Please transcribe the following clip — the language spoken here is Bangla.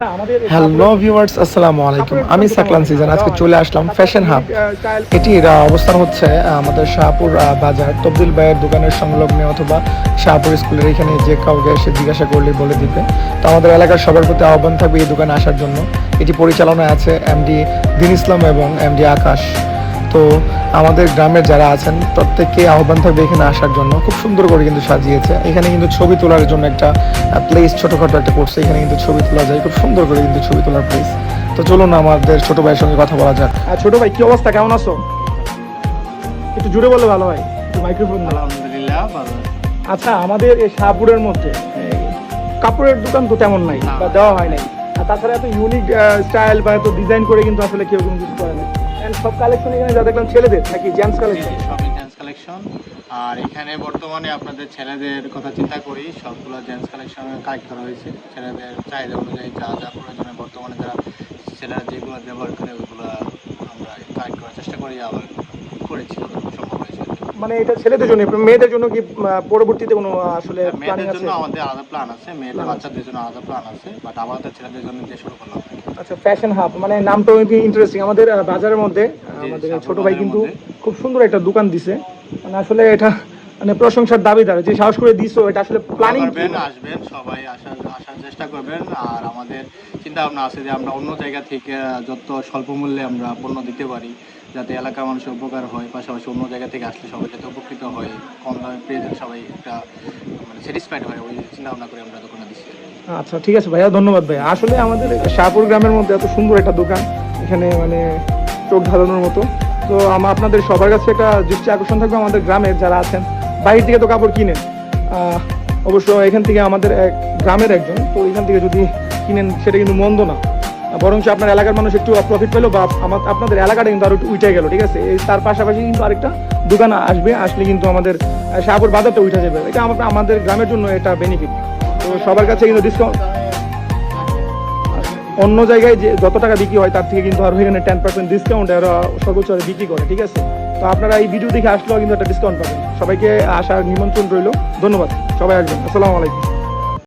হ্যালো ভিউয়ার্স, আসসালামু আলাইকুম। আমি সাকলান সিজন আজকে চলে আসলাম ফ্যাশন হাব। এটির অবস্থান হচ্ছে আমাদের শাহপুর বাজার, তবদিল ভাইয়ের দোকানের সংলগ্নে অথবা শাহপুর স্কুলের এখানে যে কাউকে এসে জিজ্ঞাসা করলে বলে দিবে। তো আমাদের এলাকার সবার প্রতি আহ্বান থাকবে এই দোকানে আসার জন্য। এটি পরিচালনায় আছে এমডি দিন ইসলাম এবং এমডি আকাশ। তো আমাদের গ্রামের যারা আছেন প্রত্যেককে আহ্বান থাকবে এখানে আসার জন্য। খুব সুন্দর করে কিন্তু সাজিয়েছে। এখানে কিন্তু ছবি তোলার জন্য একটা প্লেস ছোটোখাটো একটা করছে, এখানে কিন্তু ছবি তোলা যায়, খুব সুন্দর করে কিন্তু ছবি তোলার প্লেস। তো চলুন আমাদের ছোট ভাইয়ের সঙ্গে কথা বলা যাক। ছোট ভাই, কি অবস্থা, কেমন আছো? একটু জুড়ে বললে ভালো হয়, মাইক্রোফোন। আলহামদুলিল্লাহ ভালো। আচ্ছা, আমাদের এই শাহপুরের মধ্যে কাপড়ের দোকান তো তেমন নাই বা দেওয়া হয় নাই, আর তাছাড়া এত ইউনিক স্টাইল বা এত ডিজাইন করে কিন্তু আসলে কেউ কোনো কিছু করে না। সব কালেকশন এখানে যা দেখলাম ছেলেদের নাকি জেন্টস কালেকশন? সবই জেন্টস কালেকশন। আর এখানে বর্তমানে আপনাদের ছেলেদের কথা চিন্তা করি, সবগুলো জেন্টস কালেকশনে কালেক্ট করা হয়েছে। ছেলেদের চাহিদা অনুযায়ী যা যা প্রয়োজনে বর্তমানে যারা ছেলেরা যেগুলো ব্যবহার করে ওইগুলো আমরা কালেক্ট করার চেষ্টা করি, আবার করেছি যতটুকু সম্ভব হয়েছে। মানে এটা ছেলেদের জন্য, মেয়েদের জন্য কি পরবর্তীতে কোনো আসলে প্ল্যানিং মেয়েদের আছে? জন্য আমাদের আলাদা প্ল্যান আছে, মেয়েদের বাচ্চাদের জন্য আলাদা প্ল্যান আছে, বাট আমাদের ছেলেদের জন্য যে শুরু করলাম। আচ্ছা, ফ্যাশন হাব মানে নামটাও ইন্টারেস্টিং। আমাদের বাজারের মধ্যে আমাদের ছোট ভাই কিন্তু খুব সুন্দর একটা দোকান দিছে। মানে আসলে এটা মানে প্রশংসার দাবিদার, যে সাহস করে দিছো। এটা আসলে প্ল্যানিং করবেন, আসবেন সবাই, আসার চেষ্টা করবেন। আর আমাদের চিন্তা ভাবনা আছে যে আমরা অন্য জায়গা থেকে যত স্বল্প মূল্যে আমরা পণ্য দিতে পারি, যাতে এলাকার মানুষের উপকার হয়, পাশাপাশি অন্য জায়গা থেকে আসলে সবাই যাতে উপকৃত হয়, কম দামে পেয়ে যান, সবাই একটা মানে স্যাটিসফাইড হয়, ওই চিন্তা ভাবনা করে আমরা দোকানে দিচ্ছি। আচ্ছা, ঠিক আছে ভাইয়া, ধন্যবাদ ভাইয়া। আসলে আমাদের শাহপুর গ্রামের মধ্যে এত সুন্দর একটা দোকান, এখানে মানে চোখ ধাঁধানোর মতো। তো আপনাদের সবার কাছে একটা দৃষ্টি আকর্ষণ থাকবে, আমাদের গ্রামের যারা আছেন বাইরে থেকে তো কাপড় কিনেন, অবশ্য এখান থেকে আমাদের গ্রামের একজন, তো এখান থেকে যদি কিনেন সেটা কিন্তু মন্দ না, বরঞ্চ আপনার এলাকার মানুষ একটু প্রফিট পেলো বা আপনাদের এলাকাটা কিন্তু আরো একটু উঠে গেল। ঠিক আছে, এই তার পাশাপাশি কিন্তু আরেকটা দোকান আসলে কিন্তু আমাদের শাহপুর বাজারটা উঠে যাবে। এটা আমাদের গ্রামের জন্য এটা বেনিফিট। তো সবার কাছে কিন্তু ডিসকাউন্ট, অন্য জায়গায় যে যত টাকা বিক্রি হয় তার থেকে কিন্তু আরো এখানে 10% ডিসকাউন্ট এরা সর্বোচ্চ বিক্রি করে। ঠিক আছে, তো আপনারা এই ভিডিও দেখে আসলেও কিন্তু একটা ডিসকাউন্ট পাবেন। সবাইকে আসার নিমন্ত্রণ রইল। ধন্যবাদ, সবাই আসবেন। আসসালামু আলাইকুম।